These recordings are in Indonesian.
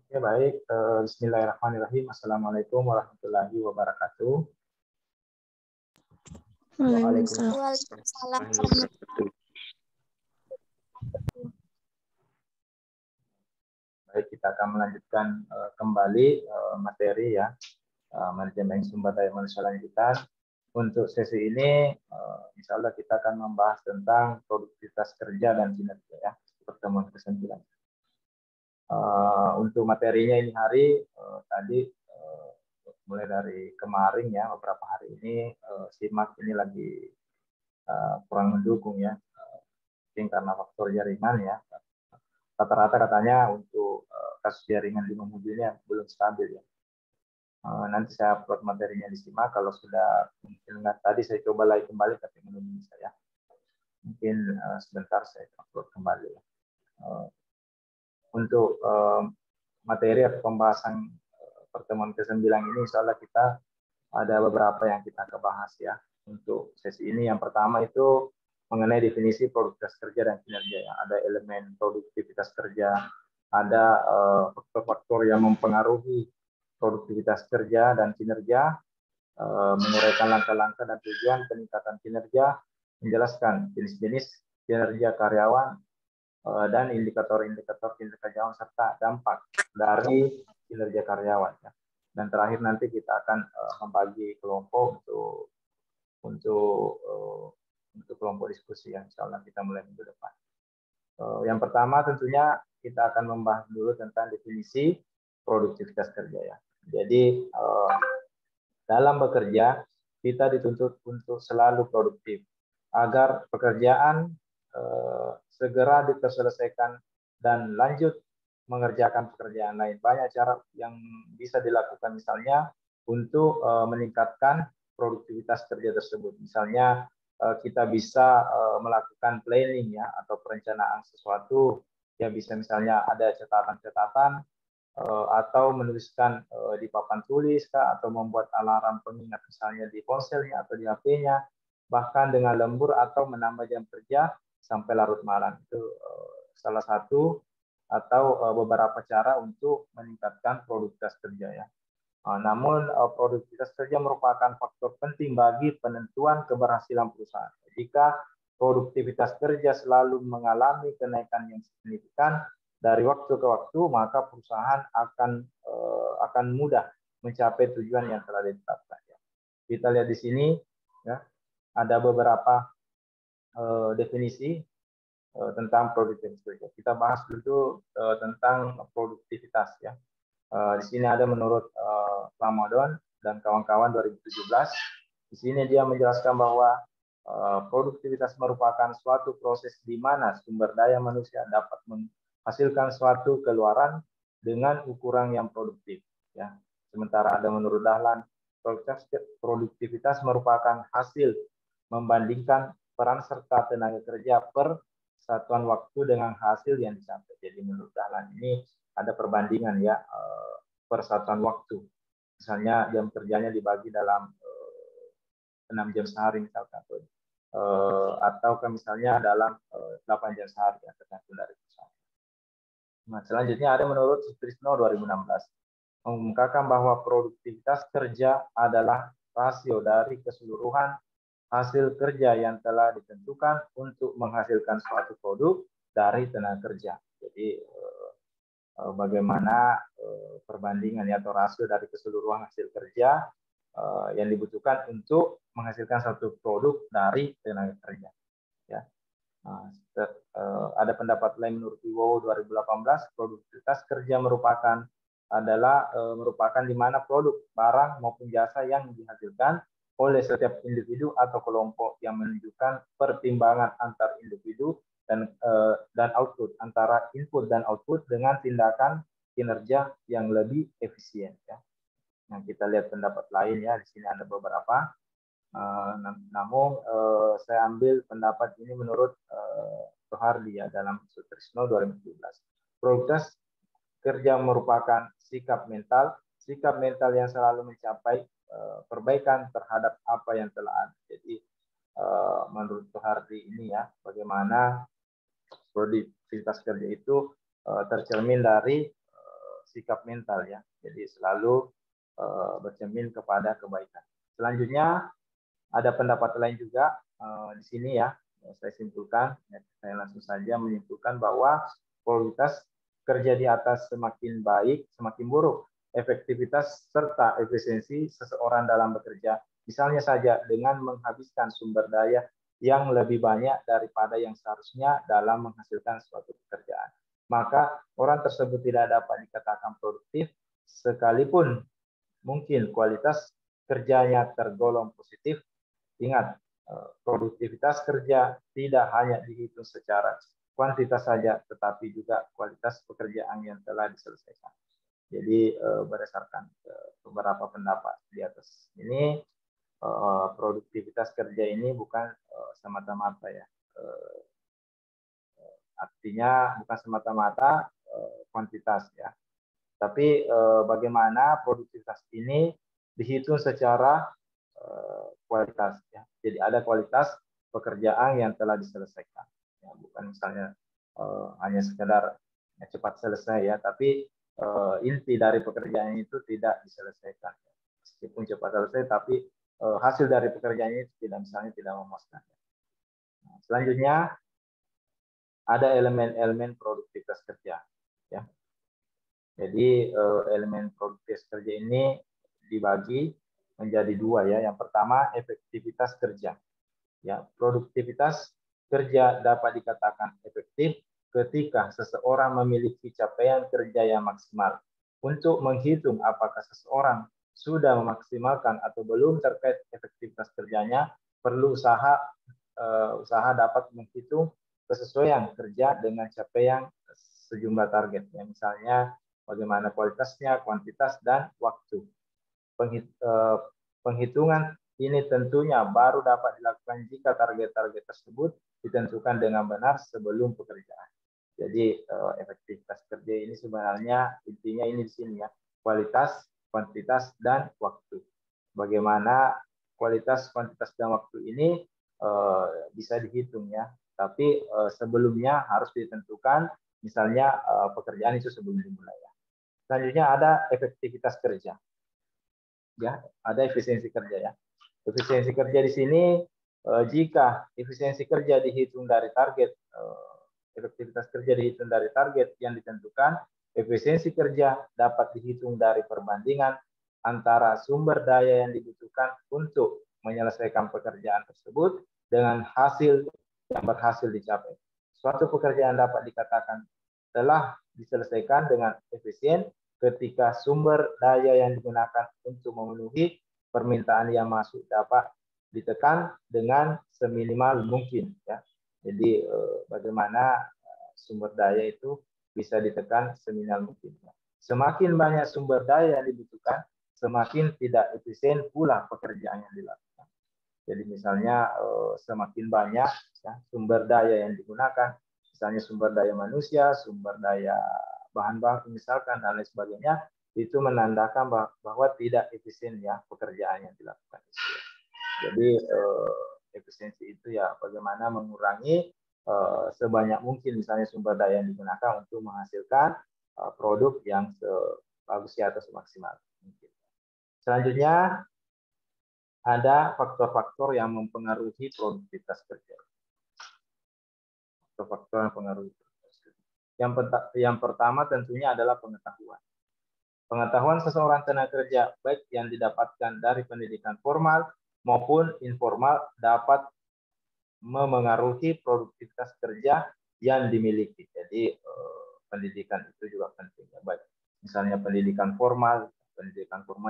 Ya, baik. Bismillahirrahmanirrahim. Assalamualaikum warahmatullahi wabarakatuh. Waalaikumsalam. Waalaikumsalam. Baik, kita akan melanjutkan kembali materi ya, manajemen sumber daya manusia lanjutan. Untuk sesi ini, insya Allah kita akan membahas tentang produktivitas kerja dan kinerja ya, pertemuan ke-9. Untuk materinya ini hari tadi mulai dari kemarin ya, beberapa hari ini SIMAK ini lagi kurang mendukung ya, mungkin karena faktor jaringan ya. Rata-rata katanya untuk kasus jaringan di Mamuju ini belum stabil ya. Nanti saya upload materinya di SIMAK, kalau sudah mungkin tadi saya coba lagi kembali tapi belum bisa ya. Mungkin sebentar saya upload kembali ya. Untuk materi atau pembahasan pertemuan ke-9 ini, insya Allah kita ada beberapa yang kita bahas ya. Untuk sesi ini yang pertama itu mengenai definisi produktivitas kerja dan kinerja ya. Ada elemen produktivitas kerja, ada faktor-faktor yang mempengaruhi produktivitas kerja dan kinerja, menguraikan langkah-langkah dan tujuan peningkatan kinerja, menjelaskan jenis-jenis kinerja karyawan, dan indikator-indikator kinerja karyawan serta dampak dari kinerja karyawan. Ya. Dan terakhir nanti kita akan membagi kelompok untuk kelompok diskusi yang insya Allah kita mulai minggu depan. Yang pertama tentunya kita akan membahas dulu tentang definisi produktivitas kerja ya. Jadi dalam bekerja kita dituntut untuk selalu produktif agar pekerjaan segera diselesaikan dan lanjut mengerjakan pekerjaan lain. Banyak cara yang bisa dilakukan misalnya untuk meningkatkan produktivitas kerja tersebut. Misalnya kita bisa melakukan planning ya, atau perencanaan sesuatu yang bisa misalnya ada catatan-catatan atau menuliskan di papan tulis atau membuat alarm pengingat misalnya di ponselnya atau di HP-nya, bahkan dengan lembur atau menambah jam kerja sampai larut malam. Itu salah satu atau beberapa cara untuk meningkatkan produktivitas kerja ya. Namun produktivitas kerja merupakan faktor penting bagi penentuan keberhasilan perusahaan. Jika produktivitas kerja selalu mengalami kenaikan yang signifikan dari waktu ke waktu, maka perusahaan akan mudah mencapai tujuan yang telah ditetapkan. Kita lihat di sini ya, ada beberapa definisi tentang produktivitas kerja. Kita bahas dulu tentang produktivitas ya. Di sini ada menurut Ramadan dan kawan-kawan 2017. Di sini dia menjelaskan bahwa produktivitas merupakan suatu proses di mana sumber daya manusia dapat menghasilkan suatu keluaran dengan ukuran yang produktif. Ya. Sementara ada menurut Dahlan, produktivitas merupakan hasil membandingkan peran serta tenaga kerja per satuan waktu dengan hasil yang dicapai. Jadi menurut Dahlan ini ada perbandingan ya per satuan waktu. Misalnya jam kerjanya dibagi dalam 6 jam sehari misalkan, atau misalnya dalam 8 jam sehari ya, tergantung dari perusahaan. Nah, selanjutnya ada menurut Sutrisno 2016 mengungkapkan bahwa produktivitas kerja adalah rasio dari keseluruhan hasil kerja yang telah ditentukan untuk menghasilkan suatu produk dari tenaga kerja. Jadi bagaimana perbandingan atau rasio dari keseluruhan hasil kerja yang dibutuhkan untuk menghasilkan satu produk dari tenaga kerja. Ya. Ada pendapat lain menurut Wibowo 2018, produktivitas kerja merupakan di mana produk, barang maupun jasa yang dihasilkan oleh setiap individu atau kelompok yang menunjukkan pertimbangan antar individu dan output, antara input dan output dengan tindakan kinerja yang lebih efisien ya. Nah, kita lihat pendapat lain ya, di sini ada beberapa. Namun saya ambil pendapat ini menurut Soehardi ya, dalam Sutrisno 2017. Produktivitas kerja merupakan sikap mental yang selalu mencapai perbaikan terhadap apa yang telah ada. Jadi menurut Soehardi ini ya, bagaimana produktivitas kerja itu tercermin dari sikap mental ya. Jadi selalu bercermin kepada kebaikan. Selanjutnya ada pendapat lain juga di sini ya. Saya simpulkan, ya, saya langsung saja menyimpulkan bahwa kualitas kerja di atas semakin baik, semakin buruk efektivitas serta efisiensi seseorang dalam bekerja. Misalnya saja dengan menghabiskan sumber daya yang lebih banyak daripada yang seharusnya dalam menghasilkan suatu pekerjaan. Maka orang tersebut tidak dapat dikatakan produktif sekalipun mungkin kualitas kerjanya tergolong positif. Ingat, produktivitas kerja tidak hanya dihitung secara kuantitas saja, tetapi juga kualitas pekerjaan yang telah diselesaikan. Jadi berdasarkan beberapa pendapat di atas ini, produktivitas kerja ini bukan semata-mata ya, artinya bukan semata-mata kuantitas ya, tapi bagaimana produktivitas ini dihitung secara kualitas ya. Jadi ada kualitas pekerjaan yang telah diselesaikan ya, bukan misalnya hanya sekedar cepat selesai ya, tapi inti dari pekerjaan itu tidak diselesaikan. Meskipun cepat selesai, tapi hasil dari pekerjaan itu tidak memuaskan. Nah, selanjutnya ada elemen-elemen produktivitas kerja ya. Jadi elemen produktivitas kerja ini dibagi menjadi dua ya. Yang pertama efektivitas kerja. Ya, produktivitas kerja dapat dikatakan efektif ketika seseorang memiliki capaian kerja yang maksimal. Untuk menghitung apakah seseorang sudah memaksimalkan atau belum terkait efektivitas kerjanya, perlu usaha dapat menghitung kesesuaian kerja dengan capaian sejumlah target. Ya, misalnya bagaimana kualitasnya, kuantitas, dan waktu. Penghitungan ini tentunya baru dapat dilakukan jika target-target tersebut ditentukan dengan benar sebelum pekerjaan. Jadi efektivitas kerja ini sebenarnya intinya ini di sini ya, kualitas, kuantitas, dan waktu. Bagaimana kualitas, kuantitas, dan waktu ini bisa dihitung ya, tapi sebelumnya harus ditentukan, misalnya pekerjaan itu sebelum dimulai ya. Selanjutnya ada efektivitas kerja. Ya, ada efisiensi kerja ya. Efisiensi kerja di sini jika efisiensi kerja dihitung dari target, efektivitas kerja dihitung dari target yang ditentukan, efisiensi kerja dapat dihitung dari perbandingan antara sumber daya yang dibutuhkan untuk menyelesaikan pekerjaan tersebut dengan hasil yang berhasil dicapai. Suatu pekerjaan dapat dikatakan telah diselesaikan dengan efisien ketika sumber daya yang digunakan untuk memenuhi permintaan yang masuk dapat ditekan dengan seminimal mungkin ya. Jadi bagaimana sumber daya itu bisa ditekan seminimal mungkin. Semakin banyak sumber daya yang dibutuhkan, semakin tidak efisien pula pekerjaan yang dilakukan. Jadi misalnya semakin banyak ya, sumber daya yang digunakan, misalnya sumber daya manusia, sumber daya bahan baku misalkan dan lain sebagainya, itu menandakan bahwa tidak efisien ya pekerjaan yang dilakukan. Jadi efisiensi itu ya bagaimana mengurangi sebanyak mungkin misalnya sumber daya yang digunakan untuk menghasilkan produk yang sebagus atau semaksimal mungkin. Selanjutnya ada faktor-faktor yang mempengaruhi produktivitas kerja. Faktor-faktor yang mempengaruhi produktivitas kerja. Yang pertama tentunya adalah pengetahuan. Pengetahuan seseorang tenaga kerja baik yang didapatkan dari pendidikan formal maupun informal dapat memengaruhi produktivitas kerja yang dimiliki. Jadi pendidikan itu juga penting ya, baik misalnya pendidikan formal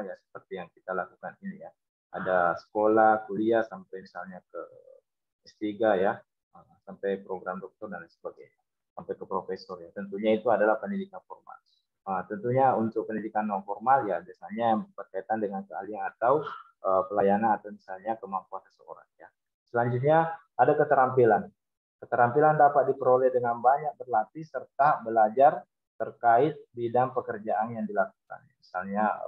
ya seperti yang kita lakukan ini ya. Ada sekolah, kuliah sampai misalnya ke S3 ya, sampai program doktor dan lain sebagainya, sampai ke profesor ya. Tentunya itu adalah pendidikan formal. Tentunya untuk pendidikan non formal ya biasanya yang berkaitan dengan keahlian atau pelayanan atau misalnya kemampuan seseorang ya. Selanjutnya ada keterampilan. Keterampilan dapat diperoleh dengan banyak berlatih serta belajar terkait bidang pekerjaan yang dilakukan. Misalnya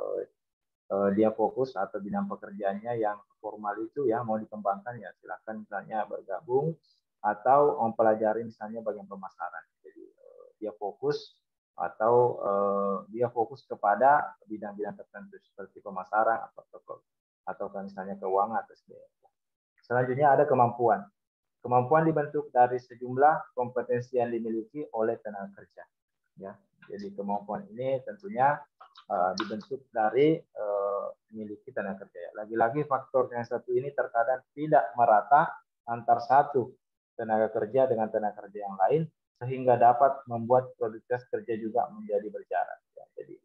dia fokus atau bidang pekerjaannya yang formal itu ya mau dikembangkan ya silakan misalnya bergabung atau mempelajari misalnya bagian pemasaran. Jadi dia fokus atau dia fokus kepada bidang-bidang tertentu seperti pemasaran atau misalnya keuangan atau sebagainya. Selanjutnya ada kemampuan. Kemampuan dibentuk dari sejumlah kompetensi yang dimiliki oleh tenaga kerja. Ya, jadi kemampuan ini tentunya dibentuk dari memiliki tenaga kerja. Lagi-lagi faktor yang satu ini terkadang tidak merata antar satu tenaga kerja dengan tenaga kerja yang lain, sehingga dapat membuat produktivitas kerja juga menjadi berjarak. Ya, jadi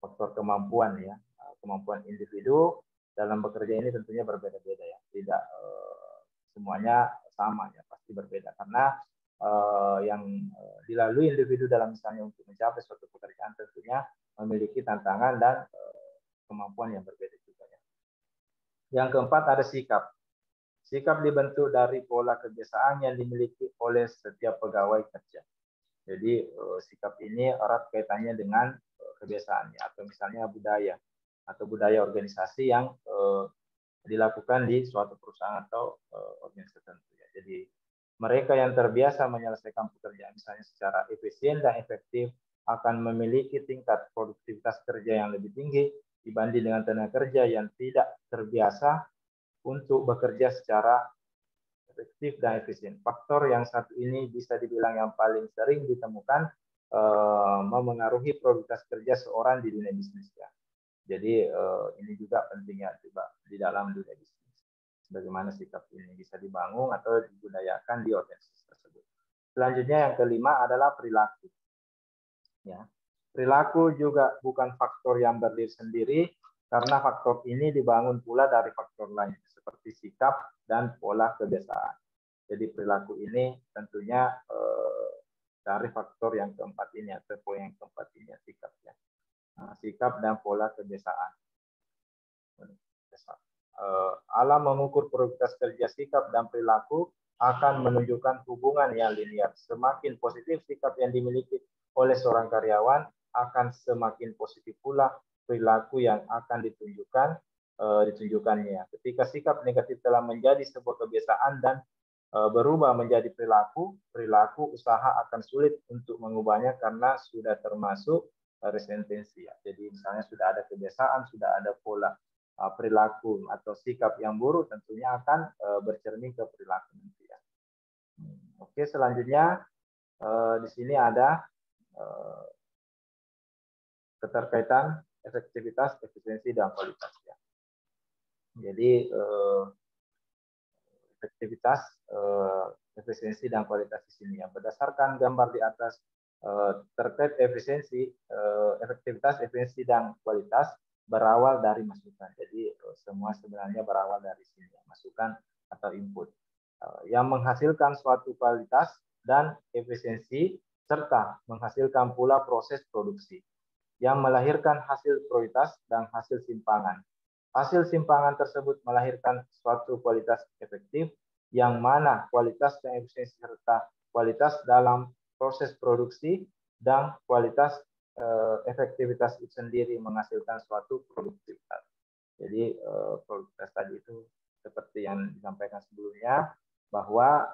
faktor kemampuan ya, kemampuan individu dalam bekerja ini tentunya berbeda-beda ya, tidak semuanya sama ya, pasti berbeda karena yang dilalui individu dalam misalnya untuk mencapai suatu pekerjaan tentunya memiliki tantangan dan kemampuan yang berbeda juga ya. Yang keempat ada sikap. Sikap dibentuk dari pola kebiasaan yang dimiliki oleh setiap pegawai kerja. Jadi sikap ini erat kaitannya dengan kebiasaannya atau misalnya budaya atau budaya organisasi yang dilakukan di suatu perusahaan atau organisasi tertentu. Jadi mereka yang terbiasa menyelesaikan pekerjaan misalnya secara efisien dan efektif akan memiliki tingkat produktivitas kerja yang lebih tinggi dibanding dengan tenaga kerja yang tidak terbiasa untuk bekerja secara efektif dan efisien. Faktor yang satu ini bisa dibilang yang paling sering ditemukan memengaruhi produktivitas kerja seorang di dunia bisnis ya. Jadi ini juga pentingnya juga di dalam dunia bisnis. Bagaimana sikap ini bisa dibangun atau dibudayakan di organisasi tersebut. Selanjutnya yang kelima adalah perilaku. Ya. Perilaku juga bukan faktor yang berdiri sendiri karena faktor ini dibangun pula dari faktor lain seperti sikap dan pola kebiasaan. Jadi perilaku ini tentunya dari faktor yang keempat ini atau poin yang keempat ini sikap ya. Nah, sikap dan pola kebiasaan. Alam mengukur produktivitas kerja, sikap dan perilaku akan menunjukkan hubungan yang linear. Semakin positif sikap yang dimiliki oleh seorang karyawan, akan semakin positif pula perilaku yang akan ditunjukkannya. Ketika sikap negatif telah menjadi sebuah kebiasaan dan berubah menjadi perilaku usaha akan sulit untuk mengubahnya karena sudah termasuk resistensi. Jadi misalnya sudah ada kebiasaan, sudah ada pola perilaku atau sikap yang buruk tentunya akan bercermin ke perilaku nanti ya. Oke, selanjutnya di sini ada keterkaitan efektivitas, efisiensi dan kualitas ya. Jadi efektivitas, efisiensi dan kualitas di sini ya. Berdasarkan gambar di atas terkait efisiensi, efektivitas, efisiensi dan kualitas berawal dari masukan. Jadi semua sebenarnya berawal dari sini, masukan atau input yang menghasilkan suatu kualitas dan efisiensi serta menghasilkan pula proses produksi yang melahirkan hasil prioritas dan hasil simpangan. Hasil simpangan tersebut melahirkan suatu kualitas efektif yang mana kualitas dan efisiensi serta kualitas dalam proses produksi dan kualitas efektivitas itu sendiri menghasilkan suatu produktivitas. Jadi produktivitas tadi itu seperti yang disampaikan sebelumnya bahwa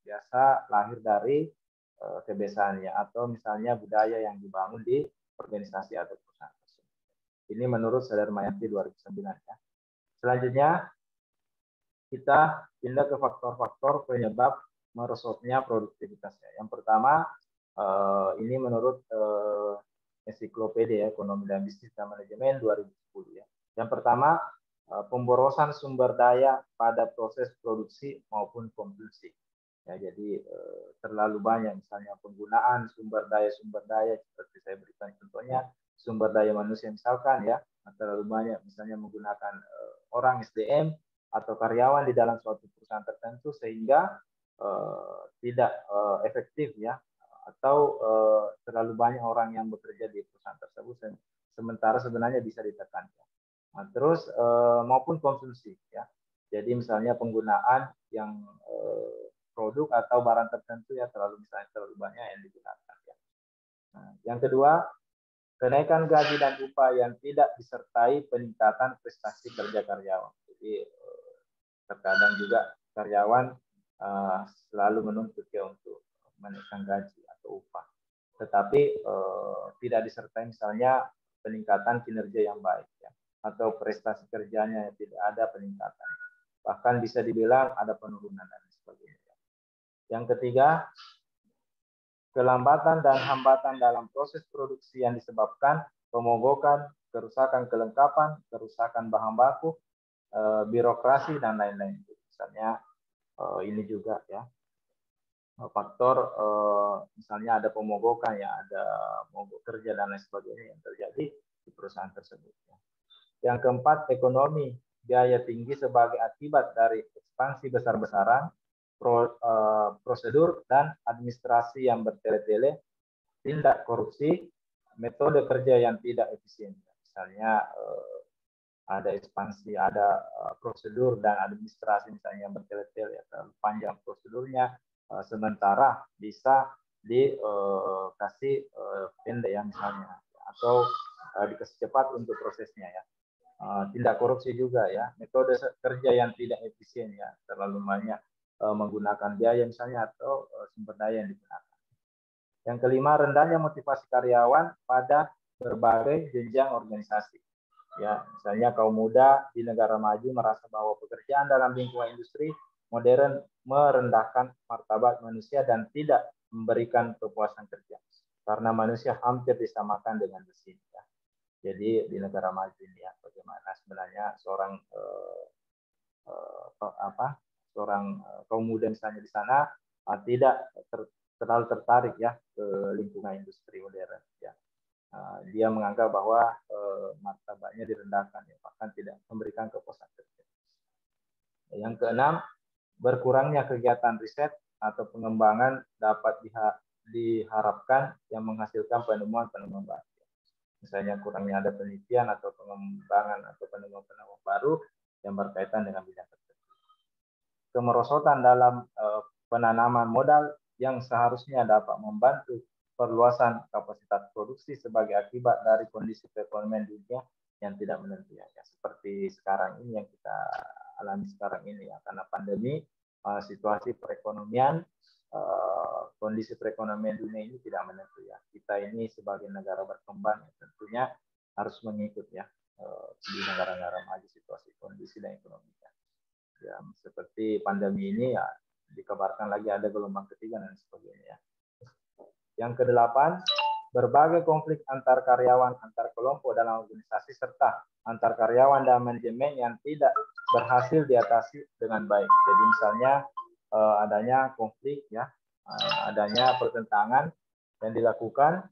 biasa lahir dari kebiasaannya atau misalnya budaya yang dibangun di organisasi atau perusahaan tersebut. Ini menurut Sadar Mayati 2009 ya. Selanjutnya kita pindah ke faktor-faktor penyebab merosotnya produktivitasnya. Yang pertama ini menurut Ensiklopedia Ekonomi dan Bisnis dan Manajemen 2010 ya. Yang pertama pemborosan sumber daya pada proses produksi maupun konsumsi. Ya, jadi terlalu banyak misalnya penggunaan sumber daya seperti saya berikan contohnya sumber daya manusia misalkan ya terlalu banyak misalnya menggunakan orang SDM atau karyawan di dalam suatu perusahaan tertentu sehingga tidak efektif ya atau terlalu banyak orang yang bekerja di perusahaan tersebut sementara sebenarnya bisa ditekan. Nah, terus maupun konsumsi ya. Jadi misalnya penggunaan yang produk atau barang tertentu ya terlalu banyak yang digunakan ya. Nah, yang kedua, kenaikan gaji dan upah yang tidak disertai peningkatan prestasi kerja karyawan. Jadi terkadang juga karyawan selalu menuntut ya untuk menaikkan gaji atau upah. tetapi tidak disertai misalnya peningkatan kinerja yang baik ya, atau prestasi kerjanya yang tidak ada peningkatan, bahkan bisa dibilang ada penurunan dan sebagainya. Yang ketiga, kelambatan dan hambatan dalam proses produksi yang disebabkan pemogokan, kerusakan kelengkapan, kerusakan bahan baku, birokrasi dan lain-lain. Misalnya ini juga ya faktor misalnya ada pemogokan ya, ada mogok kerja dan lain sebagainya yang terjadi di perusahaan tersebut. Yang keempat, ekonomi, biaya tinggi sebagai akibat dari ekspansi besar-besaran, prosedur dan administrasi yang bertele-tele, tindak korupsi, metode kerja yang tidak efisien. Misalnya ada ekspansi, ada prosedur dan administrasi misalnya yang bertele-tele, terlalu panjang prosedurnya, sementara bisa dikasih pendek ya misalnya, atau dikasih cepat untuk prosesnya ya. Tindak korupsi juga ya, metode kerja yang tidak efisien ya, terlalu banyak menggunakan biaya misalnya atau sumber daya yang digunakan. Yang kelima, rendahnya motivasi karyawan pada berbagai jenjang organisasi. Ya, misalnya kaum muda di negara maju merasa bahwa pekerjaan dalam lingkungan industri modern merendahkan martabat manusia dan tidak memberikan kepuasan kerja karena manusia hampir disamakan dengan mesin. Ya. Jadi di negara maju ini ya, bagaimana sebenarnya seorang kaum muda misalnya di sana tidak terlalu tertarik ya ke lingkungan industri modern. Ya. Dia menganggap bahwa martabatnya direndahkan, ya, bahkan tidak memberikan kepuasan kerja. Yang keenam, berkurangnya kegiatan riset atau pengembangan dapat diharapkan yang menghasilkan penemuan-penemuan baru. Misalnya kurangnya ada penelitian atau pengembangan atau penemuan-penemuan baru yang berkaitan dengan bidang tertentu. Kemerosotan dalam penanaman modal yang seharusnya dapat membantu perluasan kapasitas produksi sebagai akibat dari kondisi perekonomian dunia yang tidak menentu ya. Seperti sekarang ini yang kita alami sekarang ini ya, karena pandemi, situasi perekonomian, kondisi perekonomian dunia ini tidak menentu ya. Kita ini sebagai negara berkembang ya, tentunya harus mengikut ya di negara-negara maju situasi kondisi dan ekonominya. Ya, seperti pandemi ini ya dikabarkan lagi ada gelombang ketiga dan sebagainya. Yang kedelapan, berbagai konflik antar karyawan, antar kelompok dalam organisasi serta antar karyawan dan manajemen yang tidak berhasil diatasi dengan baik. Jadi misalnya adanya konflik ya, adanya pertentangan yang dilakukan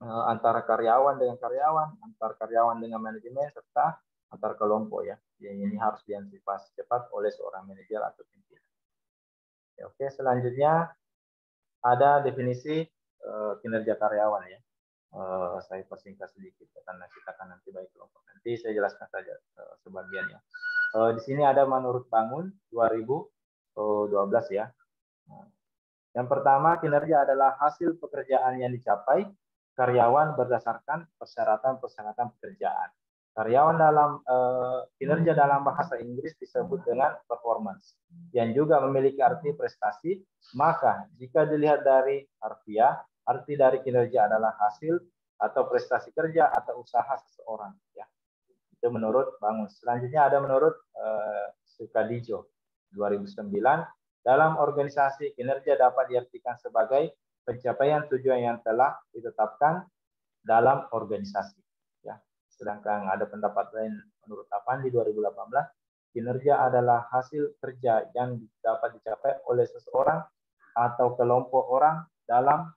antara karyawan dengan karyawan, antar karyawan dengan manajemen serta antar kelompok ya. Yang ini harus diantisipasi cepat oleh seorang manajer atau pimpinan. Ya, oke, selanjutnya ada definisi kinerja karyawan ya. Saya persingkat sedikit karena kita akan nanti bagi kelompok. Nanti saya jelaskan saja sebagian ya. Di sini ada menurut Bangun 2012 ya. Yang pertama, kinerja adalah hasil pekerjaan yang dicapai karyawan berdasarkan persyaratan-persyaratan pekerjaan. Karyawan dalam kinerja dalam bahasa Inggris disebut dengan performance, yang juga memiliki arti prestasi. Maka jika dilihat dari harfiah, arti dari kinerja adalah hasil atau prestasi kerja atau usaha seseorang. Ya, itu menurut Bangun. Selanjutnya ada menurut Sukadijo 2009. Dalam organisasi, kinerja dapat diartikan sebagai pencapaian tujuan yang telah ditetapkan dalam organisasi. Ya. Sedangkan ada pendapat lain menurut Afandi 2018, kinerja adalah hasil kerja yang dapat dicapai oleh seseorang atau kelompok orang dalam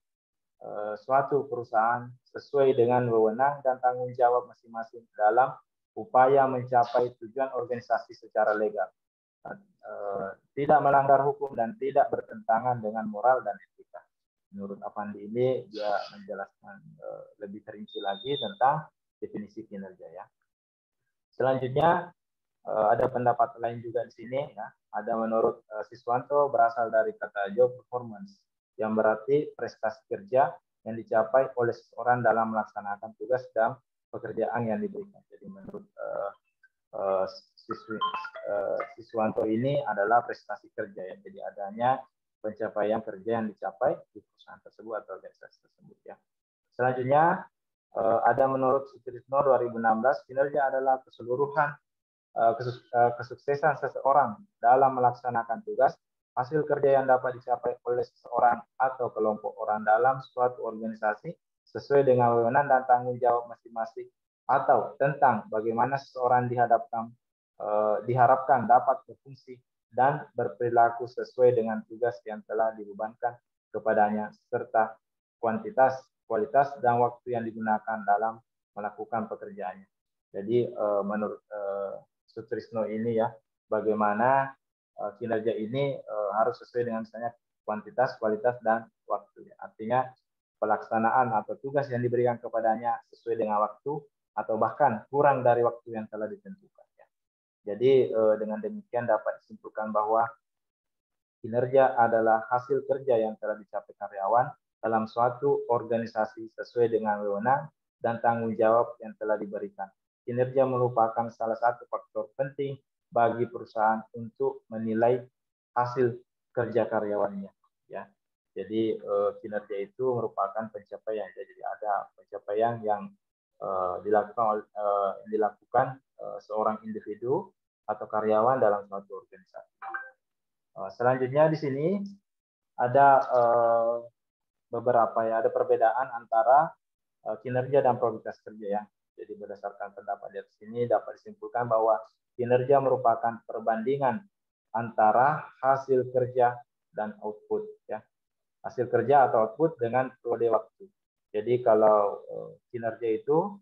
suatu perusahaan sesuai dengan wewenang dan tanggung jawab masing-masing dalam upaya mencapai tujuan organisasi secara legal. Tidak melanggar hukum dan tidak bertentangan dengan moral dan etika. Menurut Afandi ini dia menjelaskan lebih rinci lagi tentang definisi kinerja ya. Selanjutnya ada pendapat lain juga di sini ya. Ada menurut Siswanto berasal dari kata job performance yang berarti prestasi kerja yang dicapai oleh seseorang dalam melaksanakan tugas dan pekerjaan yang diberikan. Jadi menurut Siswanto ini adalah prestasi kerja ya. Jadi adanya pencapaian kerja yang dicapai di perusahaan tersebut atau organisasi tersebut ya. Selanjutnya ada menurut Sutrisno 2016, kinerja adalah keseluruhan kesuksesan seseorang dalam melaksanakan tugas, hasil kerja yang dapat dicapai oleh seseorang atau kelompok orang dalam suatu organisasi sesuai dengan wewenang dan tanggung jawab masing-masing, atau tentang bagaimana seseorang diharapkan dapat berfungsi dan berperilaku sesuai dengan tugas yang telah dibebankan kepadanya, serta kuantitas, kualitas, dan waktu yang digunakan dalam melakukan pekerjaannya. Jadi menurut Sutrisno ini ya, bagaimana kinerja ini harus sesuai dengan misalnya kuantitas, kualitas, dan waktu. Artinya pelaksanaan atau tugas yang diberikan kepadanya sesuai dengan waktu atau bahkan kurang dari waktu yang telah ditentukan. Ya. Jadi dengan demikian dapat disimpulkan bahwa kinerja adalah hasil kerja yang telah dicapai karyawan dalam suatu organisasi sesuai dengan wewenang dan tanggung jawab yang telah diberikan. Kinerja merupakan salah satu faktor penting bagi perusahaan untuk menilai hasil kerja karyawannya. Ya, jadi kinerja itu merupakan pencapaian. Jadi ada pencapaian yang dilakukan seorang individu atau karyawan dalam suatu organisasi. Selanjutnya di sini ada beberapa ya, ada perbedaan antara kinerja dan produktivitas kerja ya. Jadi berdasarkan pendapat di atas ini dapat disimpulkan bahwa kinerja merupakan perbandingan antara hasil kerja dan output ya. Hasil kerja atau output dengan periode waktu. Jadi kalau kinerja itu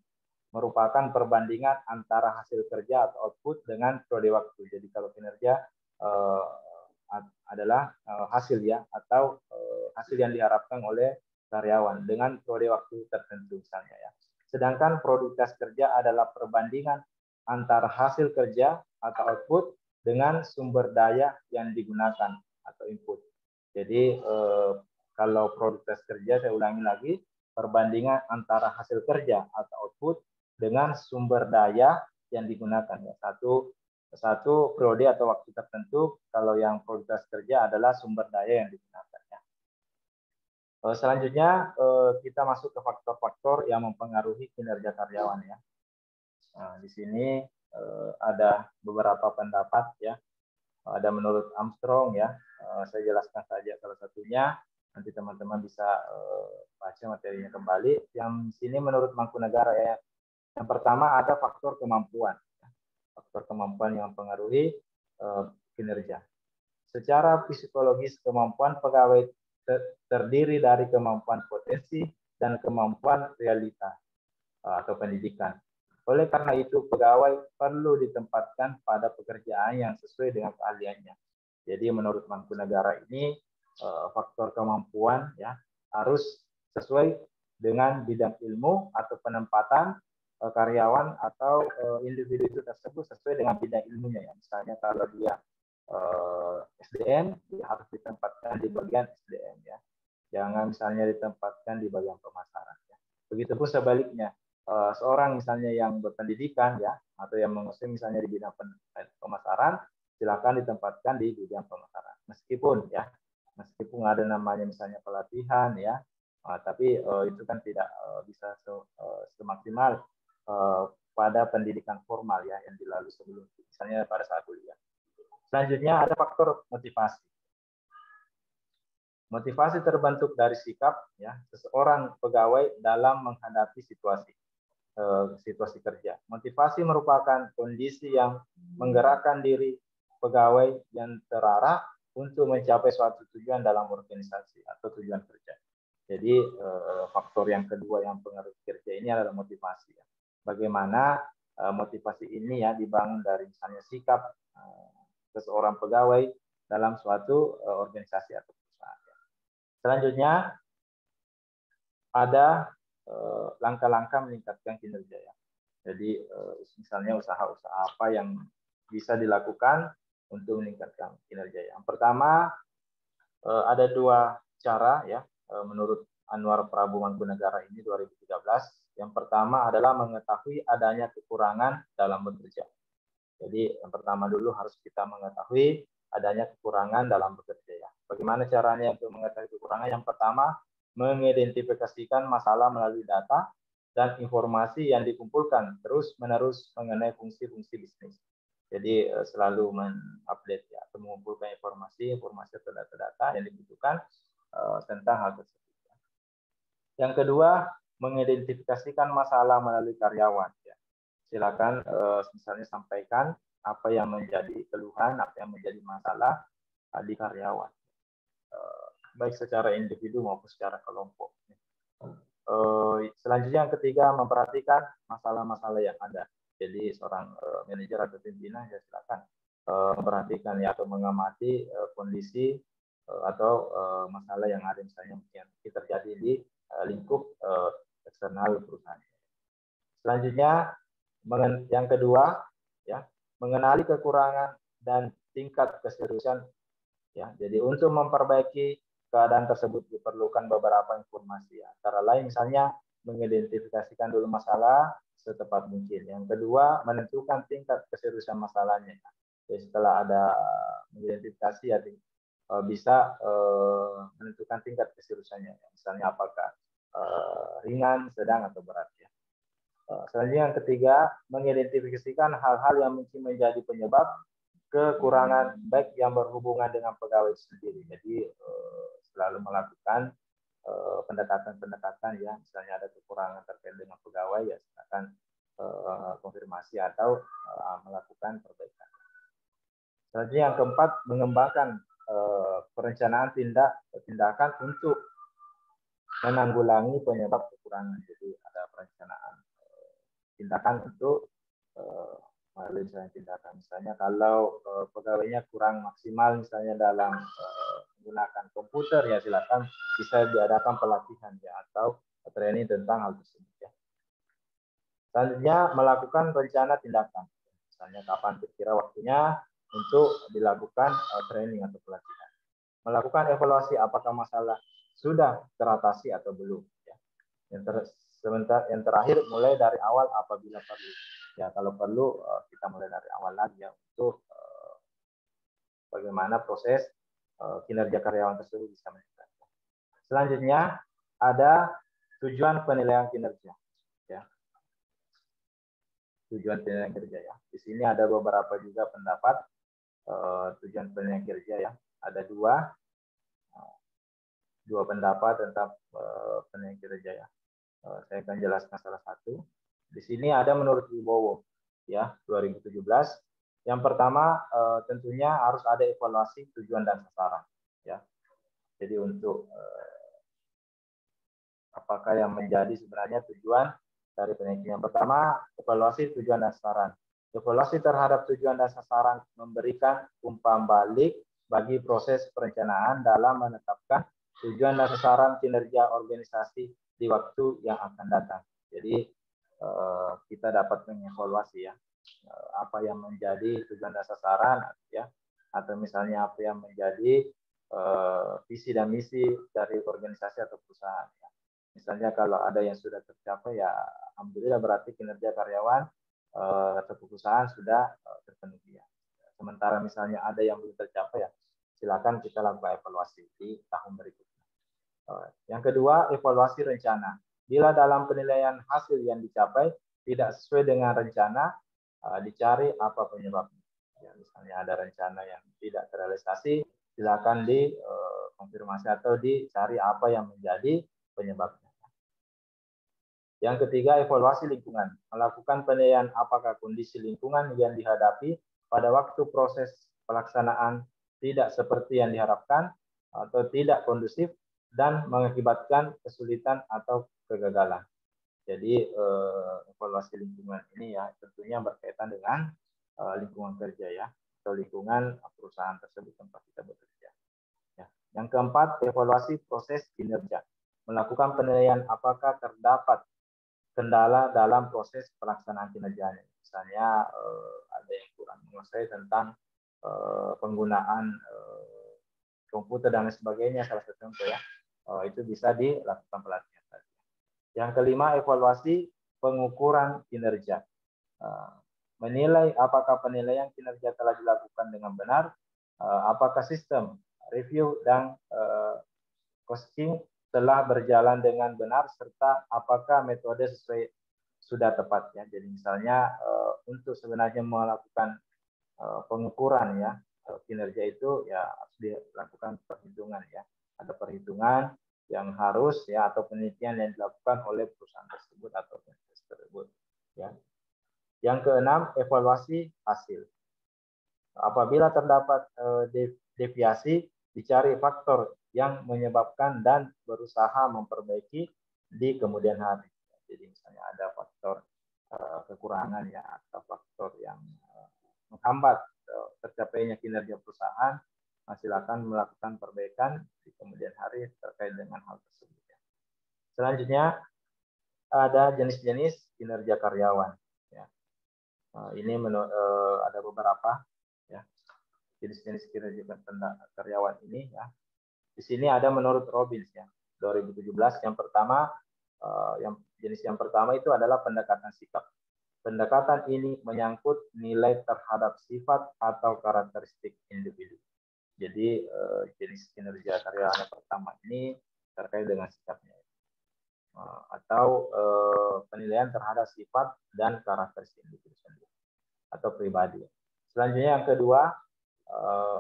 merupakan perbandingan antara hasil kerja atau output dengan periode waktu. Jadi kalau kinerja adalah hasil ya, atau hasil yang diharapkan oleh karyawan dengan periode waktu tertentu misalnya ya. Sedangkan produktivitas kerja adalah perbandingan antara hasil kerja atau output dengan sumber daya yang digunakan atau input. Jadi kalau produktivitas kerja, saya ulangi lagi, perbandingan antara hasil kerja atau output dengan sumber daya yang digunakan. Ya. Satu periode atau waktu tertentu, kalau yang produktivitas kerja adalah sumber daya yang digunakan. Ya. Selanjutnya kita masuk ke faktor-faktor yang mempengaruhi kinerja karyawan ya. Nah, di sini ada beberapa pendapat ya. Ada menurut Armstrong ya. Saya jelaskan saja salah satunya. Nanti teman-teman bisa baca materinya kembali. Yang sini menurut Mangkunegara ya. Yang pertama ada faktor kemampuan. Faktor kemampuan yang mempengaruhi kinerja. Secara psikologis kemampuan pegawai terdiri dari kemampuan potensi dan kemampuan realita atau pendidikan. Oleh karena itu, pegawai perlu ditempatkan pada pekerjaan yang sesuai dengan keahliannya. Jadi menurut Mangkunegara ini faktor kemampuan ya harus sesuai dengan bidang ilmu atau penempatan karyawan atau individu itu tersebut sesuai dengan bidang ilmunya ya. Misalnya kalau dia SDM, dia harus ditempatkan di bagian SDM ya. Jangan misalnya ditempatkan di bagian pemasaran ya. Begitupun sebaliknya, seorang misalnya yang berpendidikan ya atau yang menguasai misalnya di bidang pemasaran, silakan ditempatkan di bidang pemasaran. Meskipun ada namanya misalnya pelatihan ya, tapi itu kan tidak bisa semaksimal pada pendidikan formal ya yang dilalui sebelum misalnya pada saat kuliah. Selanjutnya ada faktor motivasi. Motivasi terbentuk dari sikap ya seseorang pegawai dalam menghadapi situasi kerja. Motivasi merupakan kondisi yang menggerakkan diri pegawai yang terarah untuk mencapai suatu tujuan dalam organisasi atau tujuan kerja. Jadi faktor yang kedua yang mempengaruhi kerja ini adalah motivasi. Ya. Bagaimana motivasi ini ya dibangun dari misalnya sikap seseorang pegawai dalam suatu organisasi atau perusahaan. Selanjutnya ada langkah-langkah meningkatkan kinerja ya. Jadi misalnya usaha-usaha apa yang bisa dilakukan untuk meningkatkan kinerja. Yang pertama ada dua cara ya menurut Anwar Prabu Mangkunegara ini 2013. Yang pertama adalah mengetahui adanya kekurangan dalam bekerja. Jadi yang pertama dulu harus kita mengetahui adanya kekurangan dalam bekerja ya. Bagaimana caranya untuk mengetahui kekurangan? Yang pertama, mengidentifikasikan masalah melalui data dan informasi yang dikumpulkan terus-menerus mengenai fungsi-fungsi bisnis. Jadi selalu mengupdate ya, atau mengumpulkan informasi atau data-data yang dibutuhkan tentang hal tersebut. Yang kedua, mengidentifikasikan masalah melalui karyawan. Ya. Silakan misalnya sampaikan apa yang menjadi keluhan, apa yang menjadi masalah di karyawan, baik secara individu maupun secara kelompok. Selanjutnya yang ketiga, memperhatikan masalah-masalah yang ada. Jadi seorang manajer atau pimpinan ya silakan memperhatikan ya atau mengamati kondisi atau masalah yang ada misalnya yang terjadi di lingkup eksternal perusahaan. Selanjutnya yang kedua ya, mengenali kekurangan dan tingkat keseriusan ya. Jadi untuk memperbaiki keadaan tersebut diperlukan beberapa informasi. Antara lain misalnya mengidentifikasikan dulu masalah secepat mungkin. Yang kedua, menentukan tingkat keseriusan masalahnya. Jadi setelah ada mengidentifikasi ya bisa menentukan tingkat keseriusannya. Misalnya apakah ringan, sedang atau berat ya. Selanjutnya yang ketiga, mengidentifikasikan hal-hal yang mungkin menjadi penyebab kekurangan baik yang berhubungan dengan pegawai sendiri. Jadi selalu melakukan pendekatan-pendekatan ya, misalnya ada kekurangan terkait dengan pegawai ya silakan konfirmasi atau melakukan perbaikan. Selanjutnya yang keempat, mengembangkan perencanaan tindakan untuk menanggulangi penyebab kekurangan. Jadi ada perencanaan tindakan untuk melalui tindakan. Misalnya kalau pegawainya kurang maksimal misalnya dalam menggunakan komputer ya silakan bisa diadakan pelatihan ya atau training tentang hal tersebut ya. Selanjutnya melakukan rencana tindakan. Misalnya kapan kira-kira waktunya untuk dilakukan training atau pelatihan. Melakukan evaluasi apakah masalah sudah teratasi atau belum ya. Yang terakhir mulai dari awal apabila perlu. Ya, kalau perlu kita mulai dari awal lagi ya untuk bagaimana proses kinerja karyawan tersebut bisa meningkat. Selanjutnya ada tujuan penilaian kinerja. Ya. Tujuan penilaian kinerja ya. Di sini ada beberapa juga pendapat tujuan penilaian kinerja ya. Ada dua pendapat tentang penilaian kinerja ya. Saya akan jelaskan salah satu. Di sini ada menurut Wibowo ya 2017. Yang pertama tentunya harus ada evaluasi tujuan dan sasaran ya. Jadi untuk apakah yang menjadi sebenarnya tujuan dari penelitian. Yang pertama, evaluasi tujuan dan sasaran. Evaluasi terhadap tujuan dan sasaran memberikan umpan balik bagi proses perencanaan dalam menetapkan tujuan dan sasaran kinerja organisasi di waktu yang akan datang. Jadi kita dapat mengevaluasi ya apa yang menjadi tujuan dan sasaran ya, atau misalnya apa yang menjadi visi dan misi dari organisasi atau perusahaan ya. Misalnya kalau ada yang sudah tercapai ya alhamdulillah berarti kinerja karyawan atau perusahaan sudah terpenuhi ya. Sementara misalnya ada yang belum tercapai ya silakan kita lakukan evaluasi di tahun berikutnya. Yang kedua, evaluasi rencana. Bila dalam penilaian hasil yang dicapai tidak sesuai dengan rencana, dicari apa penyebabnya. Ya, misalnya ada rencana yang tidak terrealisasi, silakan dikonfirmasi atau dicari apa yang menjadi penyebabnya. Yang ketiga, evaluasi lingkungan. Melakukan penilaian apakah kondisi lingkungan yang dihadapi pada waktu proses pelaksanaan tidak seperti yang diharapkan atau tidak kondusif dan mengakibatkan kesulitan atau kegagalan. Jadi evaluasi lingkungan ini ya tentunya berkaitan dengan lingkungan kerja ya atau lingkungan perusahaan tersebut tempat kita bekerja. Ya. Yang keempat, evaluasi proses kinerja. Melakukan penilaian apakah terdapat kendala dalam proses pelaksanaan kinerjanya. Misalnya ada yang kurang menguasai tentang penggunaan komputer dan lain sebagainya, salah satu contoh ya. Itu bisa dilakukan pelatihan tadi. Yang kelima, evaluasi pengukuran kinerja. Menilai apakah penilaian kinerja telah dilakukan dengan benar apakah sistem review dan costing telah berjalan dengan benar serta apakah metode sesuai sudah tepat ya. Jadi misalnya untuk sebenarnya melakukan pengukuran ya kinerja itu ya harus dilakukan perhitungan ya. Ada perhitungan yang harus ya atau penelitian yang dilakukan oleh perusahaan tersebut atau penelitian tersebut ya. Yang keenam, evaluasi hasil. Apabila terdapat deviasi, dicari faktor yang menyebabkan dan berusaha memperbaiki di kemudian hari. Jadi misalnya ada faktor kekurangan ya atau faktor yang menghambat tercapainya kinerja perusahaan, silakan melakukan perbaikan di kemudian hari terkait dengan hal tersebut. Selanjutnya ada jenis-jenis kinerja karyawan. Ya. Ini ada beberapa ya jenis-jenis kinerja karyawan ini ya. Di sini ada menurut Robbins ya 2017 yang pertama jenis yang pertama itu adalah pendekatan sikap. Pendekatan ini menyangkut nilai terhadap sifat atau karakteristik individu. Jadi jenis kinerja karyawan yang pertama ini terkait dengan sikapnya atau penilaian terhadap sifat dan karakteristik individu sendiri atau pribadi. Selanjutnya yang kedua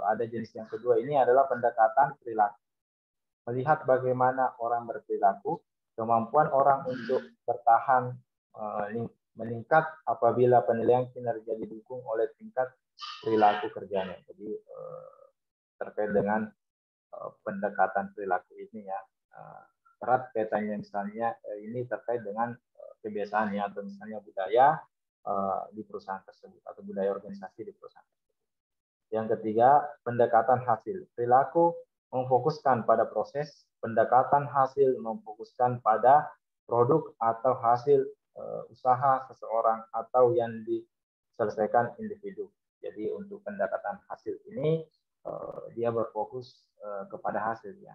ada jenis yang kedua ini adalah pendekatan perilaku. Melihat bagaimana orang berperilaku, kemampuan orang untuk bertahan meningkat apabila penilaian kinerja didukung oleh tingkat perilaku kerjanya. Jadi terkait dengan pendekatan perilaku ini ya erat kaitannya misalnya ini terkait dengan kebiasaan ya atau misalnya budaya di perusahaan tersebut atau budaya organisasi di perusahaan tersebut. Yang ketiga, pendekatan hasil. Perilaku memfokuskan pada proses, pendekatan hasil memfokuskan pada produk atau hasil usaha seseorang atau yang diselesaikan individu. Jadi untuk pendekatan hasil ini dia berfokus kepada hasil ya.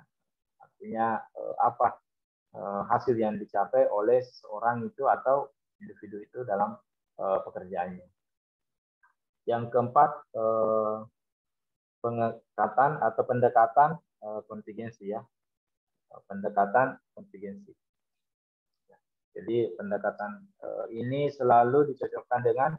Artinya apa hasil yang dicapai oleh seseorang itu atau individu itu dalam pekerjaannya. Yang keempat, pengekatan atau pendekatan kontingensi ya. Pendekatan kontingensi. Jadi pendekatan ini selalu dicocokkan dengan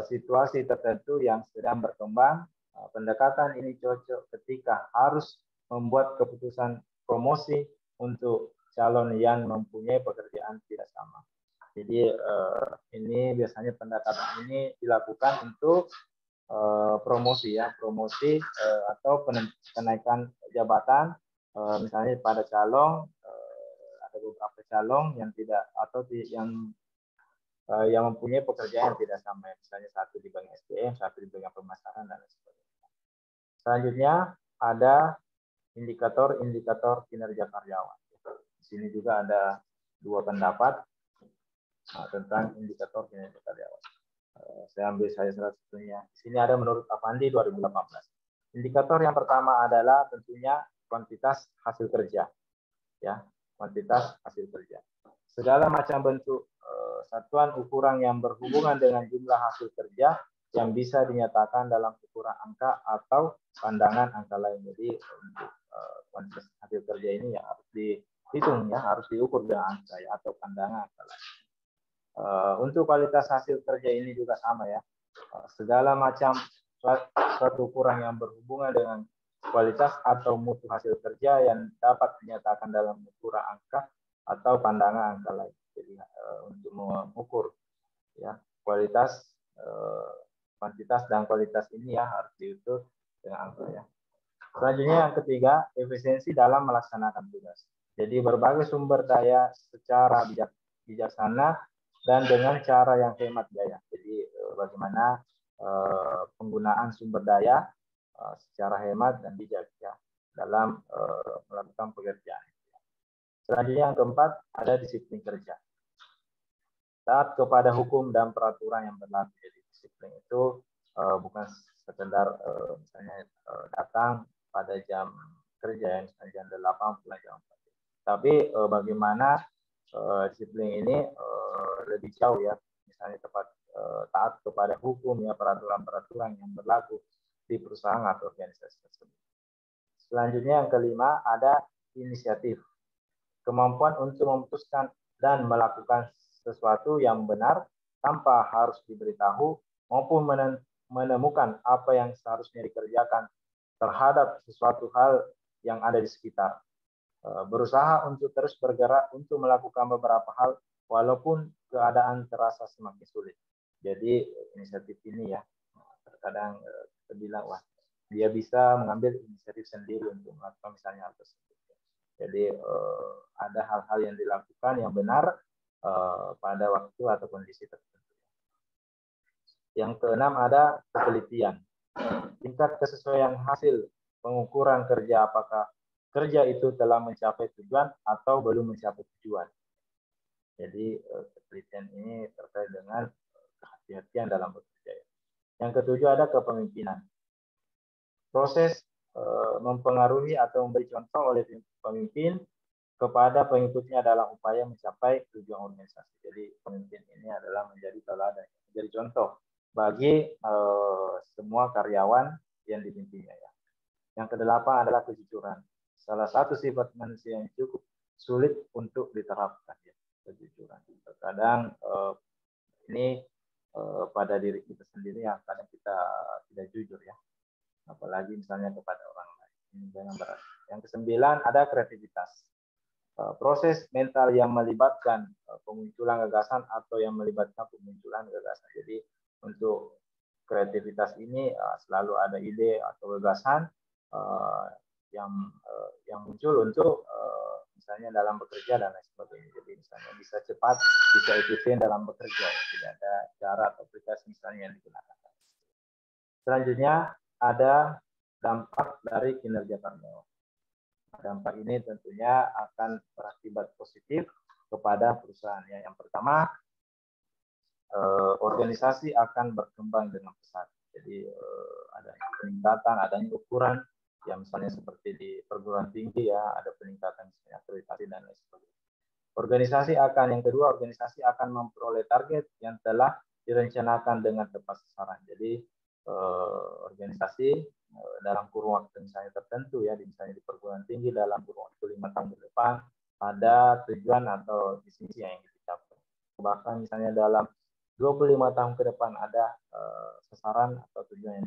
situasi tertentu yang sedang berkembang. Pendekatan ini cocok ketika harus membuat keputusan promosi untuk calon yang mempunyai pekerjaan tidak sama. Jadi ini biasanya pendekatan ini dilakukan untuk promosi ya, promosi atau kenaikan jabatan misalnya pada calon ada beberapa calon yang tidak atau yang mempunyai pekerjaan yang tidak sama, misalnya satu di bagian SDM, satu di bagian pemasaran dan sebagainya. Selanjutnya ada indikator-indikator kinerja karyawan. Di sini juga ada dua pendapat tentang indikator kinerja karyawan. Saya ambil salah satunya. Di sini ada menurut Avandi 2018. Indikator yang pertama adalah tentunya kuantitas hasil kerja. Ya, kuantitas hasil kerja. Segala macam bentuk satuan ukuran yang berhubungan dengan jumlah hasil kerja yang bisa dinyatakan dalam ukuran angka atau pandangan angka lain. Jadi untuk kuantitas hasil kerja ini ya harus dihitung ya, harus diukur dengan angka ya, atau pandangan angka lain. Untuk kualitas hasil kerja ini juga sama ya. Segala macam suatu ukuran yang berhubungan dengan kualitas atau mutu hasil kerja yang dapat dinyatakan dalam ukuran angka atau pandangan angka lain. Jadi untuk mengukur ya kualitas, kuantitas dan kualitas ini ya harus diukur dengan angka ya. Selanjutnya yang ketiga, efisiensi dalam melaksanakan tugas. Jadi berbagai sumber daya secara bijaksana dan dengan cara yang hemat daya. Jadi bagaimana penggunaan sumber daya secara hemat dan bijak ya dalam melakukan pekerjaan. Selanjutnya yang keempat ada disiplin kerja. Taat kepada hukum dan peraturan yang berlaku. Jadi disiplin itu bukan sekedar misalnya datang pada jam kerja yang misalnya jam 8 pulang jam 4. Tapi bagaimana disiplin ini lebih jauh ya, misalnya taat kepada hukum ya, peraturan-peraturan yang berlaku di perusahaan atau organisasi tersebut. Selanjutnya yang kelima ada inisiatif. Kemampuan untuk memutuskan dan melakukan sesuatu yang benar tanpa harus diberitahu maupun menemukan apa yang seharusnya dikerjakan terhadap sesuatu hal yang ada di sekitar. Berusaha untuk terus bergerak untuk melakukan beberapa hal walaupun keadaan terasa semakin sulit. Jadi inisiatif ini ya, terkadang kita bilang wah dia bisa mengambil inisiatif sendiri untuk melakukan misalnya hal tersebut. Jadi ada hal-hal yang dilakukan yang benar pada waktu atau kondisi tertentu. Yang keenam ada ketelitian. Tingkat kesesuaian hasil pengukuran kerja, apakah kerja itu telah mencapai tujuan atau belum mencapai tujuan. Jadi ketelitian ini terkait dengan kehati-hatian dalam bekerja. Yang ketujuh ada kepemimpinan. Proses mempengaruhi atau memberi contoh oleh pemimpin kepada pengikutnya dalam upaya mencapai tujuan organisasi. Jadi pemimpin ini adalah menjadi teladan, menjadi contoh bagi semua karyawan yang dipimpinnya. Ya. Yang kedelapan adalah kejujuran. Salah satu sifat manusia yang cukup sulit untuk diterapkan, ya, kejujuran. Terkadang ini pada diri kita sendiri yang kadang kita tidak jujur ya. Apalagi misalnya kepada orang lain. Ini jangan berat. Yang kesembilan ada kreativitas. Proses mental yang melibatkan pemunculan gagasan atau yang melibatkan pemunculan gagasan. Jadi untuk kreativitas ini selalu ada ide atau gagasan yang muncul untuk misalnya dalam bekerja dan lain sebagainya. Jadi misalnya bisa cepat, bisa efisien dalam bekerja. Tidak ada cara atau aplikasi misalnya yang digunakan. Selanjutnya ada dampak dari kinerja karyawan. Dampak ini tentunya akan berakibat positif kepada perusahaan. Yang pertama, organisasi akan berkembang dengan pesat. Jadi ada peningkatan, adanya ukuran, yang misalnya seperti di perguruan tinggi ya, ada peningkatan misalnya akreditasi dan lain sebagainya. Yang kedua, organisasi akan memperoleh target yang telah direncanakan dengan tepat sasaran. Jadi organisasi dalam kurun waktu misalnya tertentu ya, misalnya di perguruan tinggi dalam kurun waktu 5 tahun ke depan ada tujuan atau misi yang ingin dicapai. Bahkan misalnya dalam 25 tahun ke depan ada sasaran atau tujuan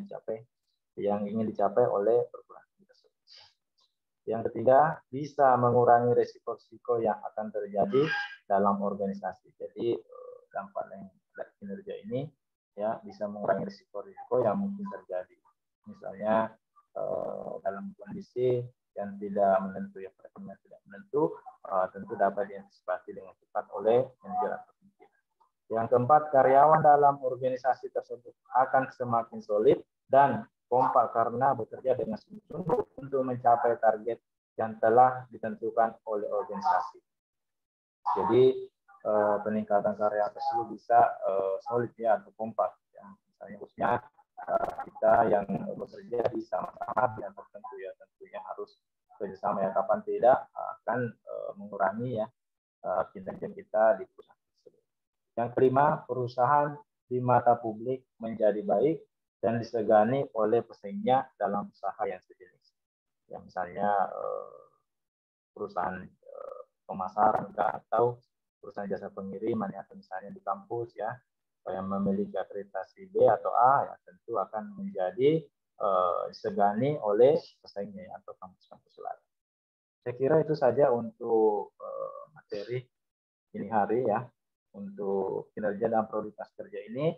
yang ingin dicapai oleh perguruan tinggi tersebut. Yang ketiga, bisa mengurangi risiko-risiko yang akan terjadi dalam organisasi. Jadi dampak dari kinerja ini ya bisa mengurangi risiko-risiko yang mungkin terjadi. Misalnya dalam kondisi yang tidak menentu, ya perekonomian tidak menentu, tentu dapat diantisipasi dengan cepat oleh manajer atau pimpinan. Yang keempat, karyawan dalam organisasi tersebut akan semakin solid dan kompak karena bekerja dengan sungguh-sungguh untuk mencapai target yang telah ditentukan oleh organisasi. Jadi peningkatan karya tersebut bisa solid ya atau kompak. Ya. Misalnya khususnya kita yang bekerja di sama-sama yang tertentu ya tentunya harus kerjasama ya, kapan tidak akan mengurangi ya kinerja kita di perusahaan tersebut. Yang kelima, perusahaan di mata publik menjadi baik dan disegani oleh pesaingnya dalam usaha yang sejenis. Ya misalnya perusahaan pemasaran atau perusahaan jasa pengiriman ya, misalnya di kampus ya, yang memiliki akreditasi B atau A ya tentu akan menjadi disegani oleh pesaingnya atau kampus-kampus lain. Saya kira itu saja untuk materi ini hari ya, untuk kinerja dan prioritas kerja ini.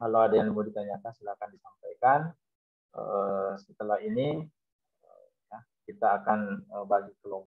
Kalau ada yang mau ditanyakan silakan disampaikan. Setelah ini ya, kita akan bagi kelompok.